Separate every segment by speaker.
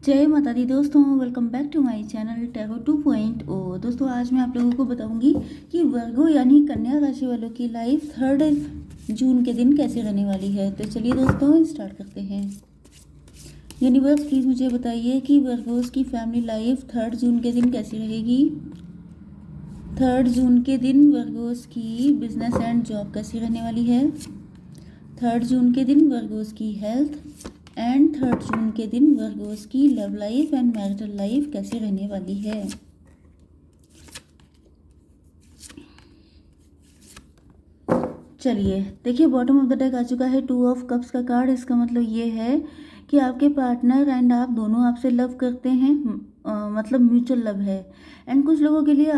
Speaker 1: जय माता दी दोस्तों, welcome back to my channel tarot 2.0। दोस्तों आज मैं आप लोगों को बताऊंगी कि वर्गो यानी कन्या राशि वालों की लाइफ 3 जून के दिन कैसे रहने वाली है। तो चलिए दोस्तों स्टार्ट करते हैं। यूनिवर्स प्लीज़ मुझे बताइए कि वर्गोस की फैमिली लाइफ 3 जून के दिन कैसी रहेगी। 3 जून के दिन वर्गोस की बिजनेस एंड जॉब कैसी रहने वाली है। 3 जून के दिन वर्गोस की हेल्थ एंड 3 जून के दिन वर्गोस की love life and marital life कैसी रहने वाली है। चलिए देखिए, बॉटम ऑफ द डेक आ चुका है 2 ऑफ कप्स का कार्ड। इसका मतलब ये है कि आपके पार्टनर एंड आप दोनों आपसे लव करते हैं, मतलब म्यूचुअल लव है। एंड कुछ लोगों के लिए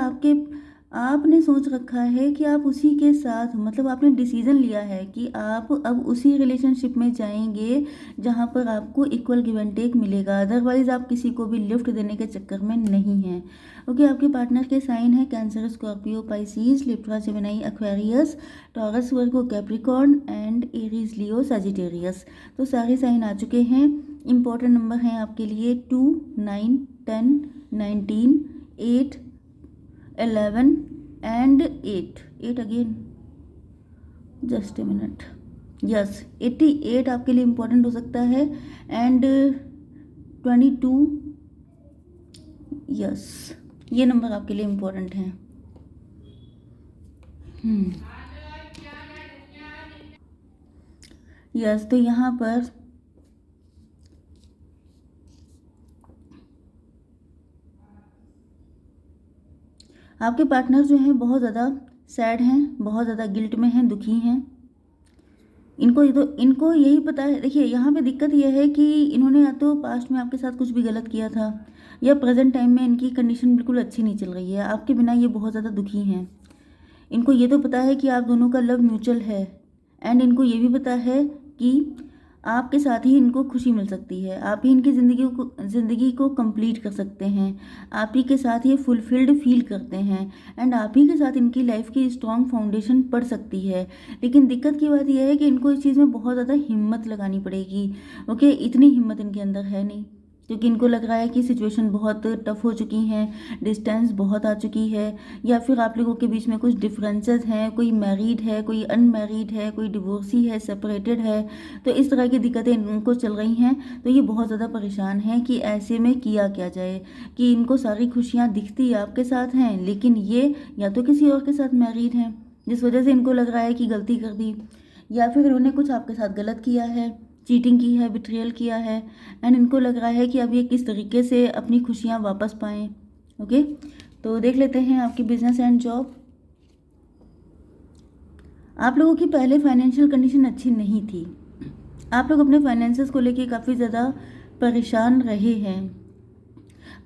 Speaker 1: आपने सोच रखा है कि आप उसी के साथ, मतलब आपने डिसीजन लिया है कि आप अब उसी रिलेशनशिप में जाएंगे जहां पर आपको इक्वल गिव एंड टेक मिलेगा। अदरवाइज आप किसी को भी लिफ्ट देने के चक्कर में नहीं हैं। ओके, आपके पार्टनर के साइन है cancer, Scorpio, Pisces, Libra, Gemini, Aquarius, taurus, Virgo, Capricorn and Aries, Leo, Sagittarius. तो सारे साइन आ चुके हैं। इंपॉर्टेंट नंबर हैं आपके लिए 2, 9, 10, 19, 8, 11 and 8 again. Just a minute. Yes, 88 आपके लिए इम्पोर्टेंट हो सकता है एंड 22। यस, ये नंबर आपके लिए इम्पोर्टेंट हैं। यस, तो यहाँ पर आपके पार्टनर जो हैं बहुत ज़्यादा सैड हैं, बहुत ज़्यादा गिल्ट में हैं, दुखी हैं। इनको यही पता है। देखिए यहाँ पे दिक्कत यह है कि इन्होंने या तो पास्ट में आपके साथ कुछ भी गलत किया था या प्रेजेंट टाइम में इनकी कंडीशन बिल्कुल अच्छी नहीं चल रही है। आपके बिना ये बहुत ज़्यादा दुखी हैं। इनको ये तो पता है कि आप दोनों का लव म्यूचुअल है एंड इनको ये भी पता है कि आपके साथ ही इनको खुशी मिल सकती है। आप ही इनकी ज़िंदगी को कंप्लीट कर सकते हैं। आप ही के साथ ये फुलफिल्ड फील करते हैं एंड आप ही के साथ इनकी लाइफ की स्ट्रॉन्ग फाउंडेशन पड़ सकती है। लेकिन दिक्कत की बात यह है कि इनको इस चीज़ में बहुत ज़्यादा हिम्मत लगानी पड़ेगी। ओके, इतनी हिम्मत इनके अंदर है नहीं, क्योंकि इनको लग रहा है कि सिचुएशन बहुत टफ हो चुकी हैं, डिस्टेंस बहुत आ चुकी है, या फिर आप लोगों के बीच में कुछ डिफरेंसेस हैं। कोई मैरिड है, कोई अनमैरिड है, कोई डिवोर्सी है, सेपरेटेड है। तो इस तरह की दिक्कतें इनको चल रही हैं। तो ये बहुत ज़्यादा परेशान हैं कि ऐसे में किया क्या जाए, कि इनको सारी खुशियाँ दिखती आपके साथ हैं लेकिन ये या तो किसी और के साथ मैरिड हैं, जिस वजह से इनको लग रहा है कि गलती कर दी, या फिर इन्होंने कुछ आपके साथ गलत किया है, चीटिंग की है, बिट्रियल किया है। एंड इनको लग रहा है कि अब ये किस तरीके से अपनी खुशियाँ वापस पाएँ। ओके, तो देख लेते हैं आपकी बिजनेस एंड जॉब। आप लोगों की पहले फाइनेंशियल कंडीशन अच्छी नहीं थी। आप लोग अपने फाइनेंसेस को लेके काफ़ी ज़्यादा परेशान रहे हैं।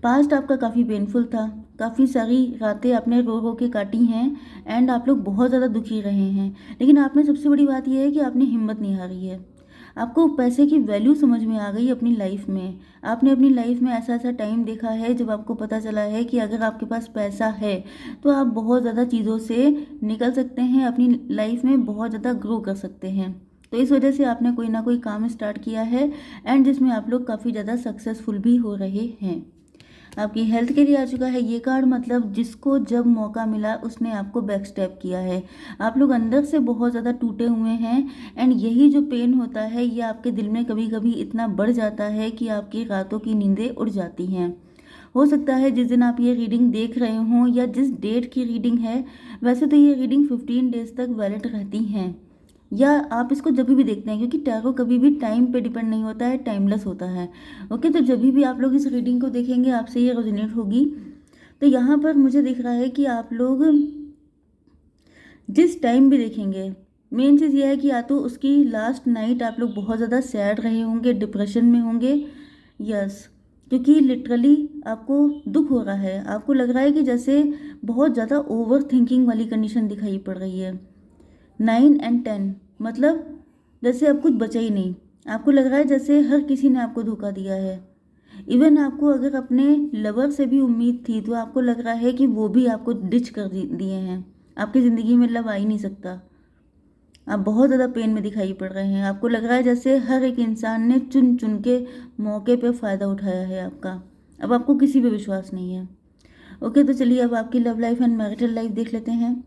Speaker 1: पास्ट आपका काफ़ी पेनफुल था। काफ़ी सारी रातें आपने रो रो के काटी हैं एंड आप लोग बहुत ज़्यादा दुखी रहे हैं। लेकिन आपने, सबसे बड़ी बात यह है कि आपने हिम्मत नहीं हारी है। आपको पैसे की वैल्यू समझ में आ गई अपनी लाइफ में। आपने अपनी लाइफ में ऐसा ऐसा टाइम देखा है जब आपको पता चला है कि अगर आपके पास पैसा है तो आप बहुत ज़्यादा चीज़ों से निकल सकते हैं, अपनी लाइफ में बहुत ज़्यादा ग्रो कर सकते हैं। तो इस वजह से आपने कोई ना कोई काम स्टार्ट किया है एंड जिसमें आप लोग काफ़ी ज़्यादा सक्सेसफुल भी हो रहे हैं। आपकी हेल्थ के लिए आ चुका है ये कार्ड, मतलब जिसको जब मौका मिला उसने आपको बैक स्टेप किया है। आप लोग अंदर से बहुत ज़्यादा टूटे हुए हैं एंड यही जो पेन होता है ये आपके दिल में कभी कभी इतना बढ़ जाता है कि आपकी रातों की नींदें उड़ जाती हैं। हो सकता है जिस दिन आप ये रीडिंग देख रहे हों या जिस डेट की रीडिंग है, वैसे तो ये रीडिंग 15 डेज तक वैलिड रहती हैं, या आप इसको जब भी देखते हैं, क्योंकि टैरो कभी भी टाइम पे डिपेंड नहीं होता है, टाइमलेस होता है। ओके, तो जब भी आप लोग इस रीडिंग को देखेंगे आपसे ये रेजोनेट होगी। तो यहाँ पर मुझे दिख रहा है कि आप लोग जिस टाइम भी देखेंगे, मेन चीज़ ये है कि या तो उसकी लास्ट नाइट आप लोग बहुत ज़्यादा सैड रहे होंगे, डिप्रेशन में होंगे। यस, क्योंकि लिटरली आपको दुख हो रहा है। आपको लग रहा है कि जैसे बहुत ज़्यादा ओवर थिंकिंग वाली कंडीशन दिखाई पड़ रही है। 9 एंड 10, मतलब जैसे अब कुछ बचा ही नहीं। आपको लग रहा है जैसे हर किसी ने आपको धोखा दिया है। इवन आपको अगर अपने लवर से भी उम्मीद थी तो आपको लग रहा है कि वो भी आपको डिच कर दिए हैं। आपकी ज़िंदगी में लव आ ही नहीं सकता। आप बहुत ज़्यादा पेन में दिखाई पड़ रहे हैं। आपको लग रहा है जैसे हर एक इंसान ने चुन चुन के मौके पे फ़ायदा उठाया है आपका। अब आपको किसी पे विश्वास नहीं है। ओके, तो चलिए अब आपकी love life and marital life देख लेते हैं।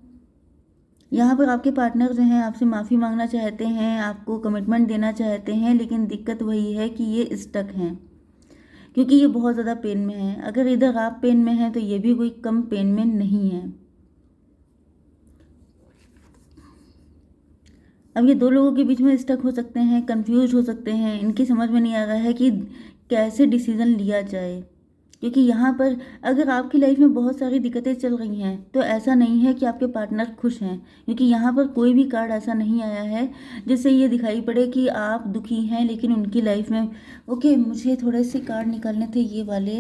Speaker 1: यहाँ पर आपके पार्टनर जो हैं आपसे माफ़ी मांगना चाहते हैं, आपको कमिटमेंट देना चाहते हैं, लेकिन दिक्कत वही है कि ये स्टक हैं, क्योंकि ये बहुत ज़्यादा पेन में है। अगर इधर आप पेन में हैं तो ये भी कोई कम पेन में नहीं है। अब ये दो लोगों के बीच में स्टक हो सकते हैं, कंफ्यूज हो सकते हैं, इनकी समझ में नहीं आ रहा है कि कैसे डिसीज़न लिया जाए। क्योंकि यहाँ पर अगर आपकी लाइफ में बहुत सारी दिक्कतें चल रही हैं तो ऐसा नहीं है कि आपके पार्टनर खुश हैं, क्योंकि यहाँ पर कोई भी कार्ड ऐसा नहीं आया है जिससे ये दिखाई पड़े कि आप दुखी हैं लेकिन उनकी लाइफ में। ओके, मुझे थोड़े से कार्ड निकालने थे ये वाले,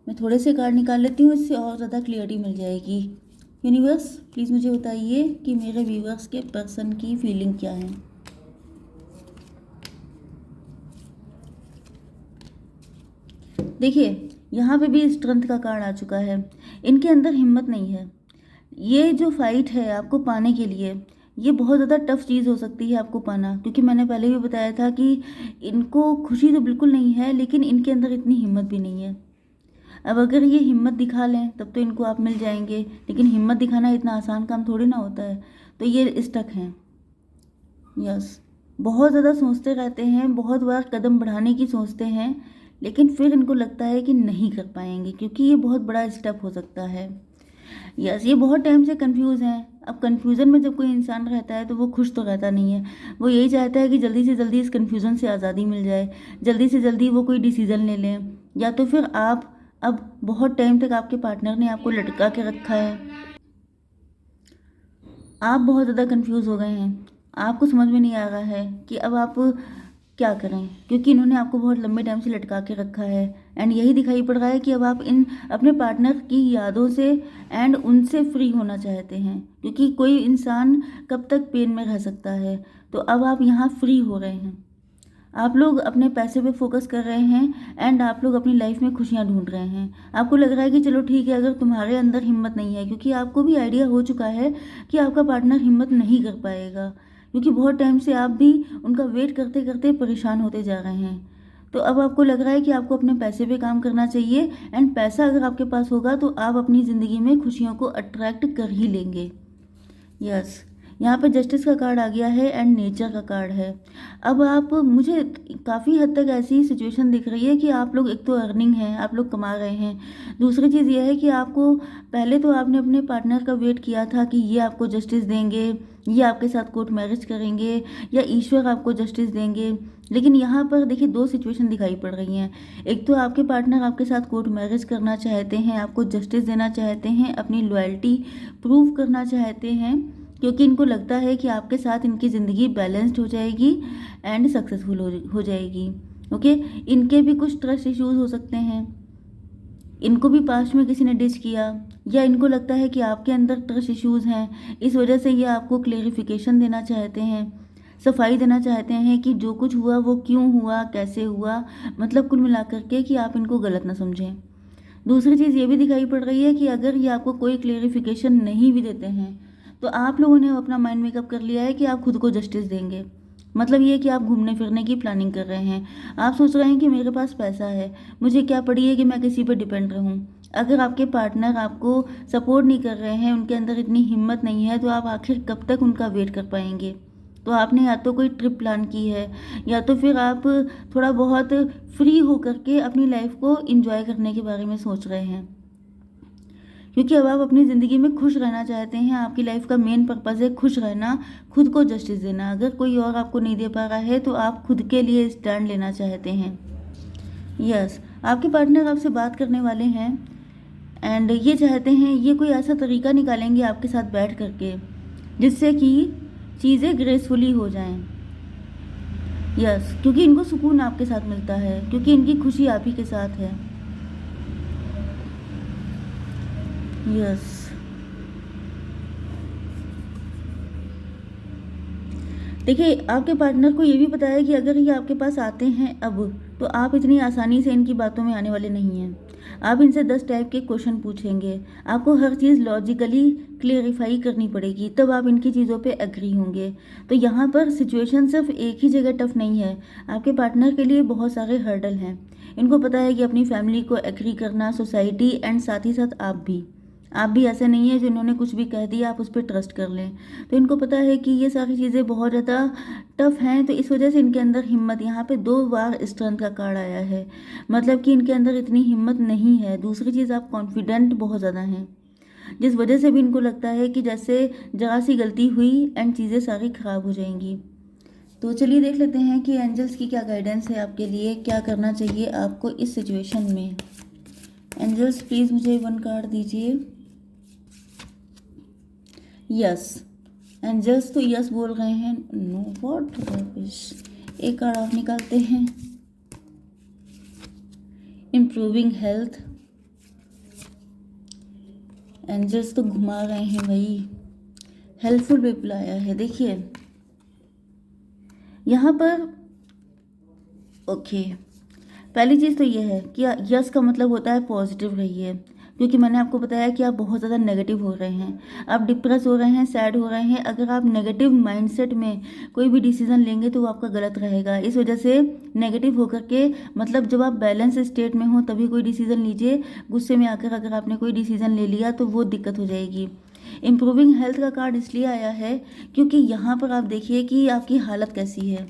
Speaker 1: मैं थोड़े से कार्ड निकाल लेती हूँ, इससे और ज़्यादा क्लियरिटी मिल जाएगी। यूनिवर्स प्लीज़ मुझे बताइए कि मेरे व्यूवर्स के पर्सन की फीलिंग क्या है। देखिए यहाँ पे भी स्ट्रेंथ का कार्ड आ चुका है। इनके अंदर हिम्मत नहीं है। ये जो फाइट है आपको पाने के लिए, ये बहुत ज़्यादा टफ चीज़ हो सकती है आपको पाना, क्योंकि मैंने पहले भी बताया था कि इनको खुशी तो बिल्कुल नहीं है लेकिन इनके अंदर इतनी हिम्मत भी नहीं है। अब अगर ये हिम्मत दिखा लें तब तो इनको आप मिल जाएंगे, लेकिन हिम्मत दिखाना इतना आसान काम थोड़ी ना होता है। तो ये स्टक हैं। यस, बहुत ज़्यादा सोचते रहते हैं, बहुत बार कदम बढ़ाने की सोचते हैं, लेकिन फिर इनको लगता है कि नहीं कर पाएंगे, क्योंकि ये बहुत बड़ा स्टेप हो सकता है। यस, ये बहुत टाइम से कंफ्यूज हैं। अब कंफ्यूजन में जब कोई इंसान रहता है तो वो खुश तो रहता नहीं है। वो यही चाहता है कि जल्दी से जल्दी इस कंफ्यूजन से आज़ादी मिल जाए, जल्दी से जल्दी वो कोई डिसीज़न ले लें, या तो फिर आप, अब बहुत टाइम तक आपके पार्टनर ने आपको लटका के रखा है, आप बहुत ज़्यादा कंफ्यूज हो गए हैं, आपको समझ में नहीं आ रहा है कि अब आप क्या करें, क्योंकि इन्होंने आपको बहुत लंबे टाइम से लटका के रखा है। एंड यही दिखाई पड़ रहा है कि अब आप इन अपने पार्टनर की यादों से एंड उनसे फ्री होना चाहते हैं, क्योंकि कोई इंसान कब तक पेन में रह सकता है। तो अब आप यहाँ फ्री हो रहे हैं। आप लोग अपने पैसे पे फोकस कर रहे हैं एंड आप लोग अपनी लाइफ में खुशियाँ ढूंढ रहे हैं। आपको लग रहा है कि चलो ठीक है, अगर तुम्हारे अंदर हिम्मत नहीं है, क्योंकि आपको भी आइडिया हो चुका है कि आपका पार्टनर हिम्मत नहीं कर पाएगा, क्योंकि बहुत टाइम से आप भी उनका वेट करते करते परेशान होते जा रहे हैं। तो अब आपको लग रहा है कि आपको अपने पैसे पे काम करना चाहिए, एंड पैसा अगर आपके पास होगा तो आप अपनी ज़िंदगी में खुशियों को अट्रैक्ट कर ही लेंगे। यस, यहाँ पे जस्टिस का कार्ड आ गया है एंड नेचर का कार्ड है। अब आप, मुझे काफ़ी हद तक ऐसी सिचुएशन दिख रही है कि आप लोग, एक तो अर्निंग है, आप लोग कमा रहे हैं, दूसरी चीज़ ये है कि आपको, पहले तो आपने अपने पार्टनर का वेट किया था कि ये आपको जस्टिस देंगे, ये आपके साथ कोर्ट मैरिज करेंगे, या ईश्वर आपको जस्टिस देंगे। लेकिन यहाँ पर देखिए दो सिचुएशन दिखाई पड़ रही हैं। एक तो आपके पार्टनर आपके साथ कोर्ट मैरिज करना चाहते हैं, आपको जस्टिस देना चाहते हैं, अपनी लॉयल्टी प्रूव करना चाहते हैं, क्योंकि इनको लगता है कि आपके साथ इनकी ज़िंदगी बैलेंस्ड हो जाएगी एंड सक्सेसफुल हो जाएगी। ओके, इनके भी कुछ ट्रस्ट इश्यूज हो सकते हैं, इनको भी पास्ट में किसी ने डिच किया, या इनको लगता है कि आपके अंदर ट्रस्ट इश्यूज हैं, इस वजह से ये आपको क्लेरिफिकेशन देना चाहते हैं, सफाई देना चाहते हैं कि जो कुछ हुआ वो क्यों हुआ, कैसे हुआ, मतलब कुल मिलाकर के कि आप इनको गलत ना समझें। दूसरी चीज़ ये भी दिखाई पड़ रही है कि अगर ये आपको कोई क्लेरिफिकेशन नहीं भी देते हैं तो आप लोगों ने अपना माइंड मेकअप कर लिया है कि आप खुद को जस्टिस देंगे। मतलब ये कि आप घूमने फिरने की प्लानिंग कर रहे हैं। आप सोच रहे हैं कि मेरे पास पैसा है, मुझे क्या पड़ी है कि मैं किसी पर डिपेंड रहूं। अगर आपके पार्टनर आपको सपोर्ट नहीं कर रहे हैं, उनके अंदर इतनी हिम्मत नहीं है, तो आप आखिर कब तक उनका वेट कर पाएंगे। तो आपने या तो कोई ट्रिप प्लान की है, या तो फिर आप थोड़ा बहुत फ्री होकर के अपनी लाइफ को इंजॉय करने के बारे में सोच रहे हैं, क्योंकि अब आप अपनी ज़िंदगी में खुश रहना चाहते हैं। आपकी लाइफ का मेन पर्पज़ है खुश रहना, खुद को जस्टिस देना। अगर कोई और आपको नहीं दे पा रहा है तो आप खुद के लिए स्टैंड लेना चाहते हैं। यस, आपके पार्टनर आपसे बात करने वाले हैं एंड ये चाहते हैं, ये कोई ऐसा तरीका निकालेंगे आपके साथ बैठ करके जिससे कि चीज़ें ग्रेसफुली हो जाएं। यस, क्योंकि इनको सुकून आपके साथ मिलता है, क्योंकि इनकी खुशी आप ही के साथ है। यस, देखिए आपके पार्टनर को ये भी पता है कि अगर ये आपके पास आते हैं अब तो आप इतनी आसानी से इनकी बातों में आने वाले नहीं हैं। आप इनसे 10 टाइप के क्वेश्चन पूछेंगे, आपको हर चीज़ लॉजिकली क्लियरिफाई करनी पड़ेगी, तब आप इनकी चीज़ों पे एग्री होंगे। तो यहाँ पर सिचुएशन सिर्फ एक ही जगह टफ नहीं है, आपके पार्टनर के लिए बहुत सारे हर्डल हैं। इनको पता है कि अपनी फैमिली को एग्री करना, सोसाइटी एंड साथ ही साथ आप भी ऐसे नहीं है जिन्होंने कुछ भी कह दिया आप उस पर ट्रस्ट कर लें। तो इनको पता है कि ये सारी चीज़ें बहुत ज़्यादा टफ हैं, तो इस वजह से इनके अंदर हिम्मत, यहाँ पे 2 बार स्ट्रेंथ का कार्ड आया है, मतलब कि इनके अंदर इतनी हिम्मत नहीं है। दूसरी चीज़, आप कॉन्फिडेंट बहुत ज़्यादा हैं, जिस वजह से भी इनको लगता है कि जैसे जरा सी गलती हुई एंड चीज़ें सारी खराब हो जाएंगी। तो चलिए देख लेते हैं कि एंजल्स की क्या गाइडेंस है आपके लिए, क्या करना चाहिए आपको इस सिचुएशन में। एंजल्स प्लीज़ मुझे 1 कार्ड दीजिए। यस, एंजल्स तो यस बोल रहे हैं। No, what rubbish. एक कार्ड आप निकालते हैं। Improving health. एंजल्स तो घुमा रहे हैं भाई। हेल्पफुल पीपल आया है। देखिए यहाँ पर ओके, पहली चीज़ तो ये है कि यस का मतलब होता है पॉजिटिव रहिए, क्योंकि मैंने आपको बताया कि आप बहुत ज़्यादा नेगेटिव हो रहे हैं, आप डिप्रेस हो रहे हैं, सैड हो रहे हैं। अगर आप नेगेटिव माइंडसेट में कोई भी डिसीजन लेंगे तो वो आपका गलत रहेगा। इस वजह से नेगेटिव होकर के, मतलब जब आप बैलेंस स्टेट में हो तभी कोई डिसीजन लीजिए। गुस्से में आकर अगर आपने कोई डिसीजन ले लिया तो वो दिक्कत हो जाएगी। इम्प्रूविंग हेल्थ का कार्ड इसलिए आया है क्योंकि यहाँ पर आप देखिए कि आपकी हालत कैसी है।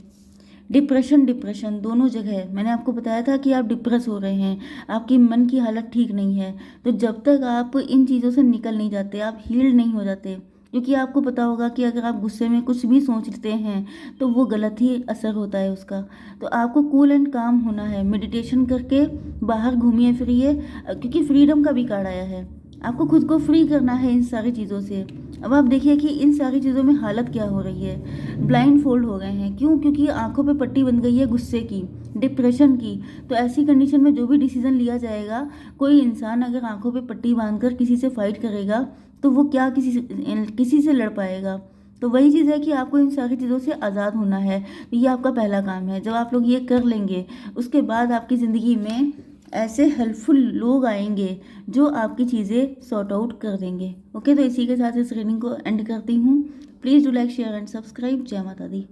Speaker 1: डिप्रेशन दोनों जगह है। मैंने आपको बताया था कि आप डिप्रेस हो रहे हैं, आपकी मन की हालत ठीक नहीं है। तो जब तक आप इन चीज़ों से निकल नहीं जाते, आप हील नहीं हो जाते, क्योंकि आपको पता होगा कि अगर आप गुस्से में कुछ भी सोचते हैं तो वो गलत ही असर होता है उसका। तो आपको कूल एंड काम होना है, मेडिटेशन करके बाहर घूमिए फिरिए, क्योंकि फ्रीडम का भी कार्ड आया है। आपको खुद को फ्री करना है इन सारी चीज़ों से। अब आप देखिए कि इन सारी चीज़ों में हालत क्या हो रही है, ब्लाइंड फोल्ड हो गए हैं। क्यों? क्योंकि आंखों पे पट्टी बन गई है गुस्से की, डिप्रेशन की। तो ऐसी कंडीशन में जो भी डिसीजन लिया जाएगा, कोई इंसान अगर आंखों पे पट्टी बांधकर किसी से फाइट करेगा तो वो क्या किसी से लड़ पाएगा। तो वही चीज़ है कि आपको इन सारी चीज़ों से आज़ाद होना है। तो ये आपका पहला काम है। जब आप लोग ये कर लेंगे, उसके बाद आपकी ज़िंदगी में ऐसे हेल्पफुल लोग आएंगे जो आपकी चीज़ें सॉर्ट आउट कर देंगे। ओके, तो इसी के साथ इस रीडिंग को एंड करती हूँ। Please do like, share and subscribe. जय माता दी।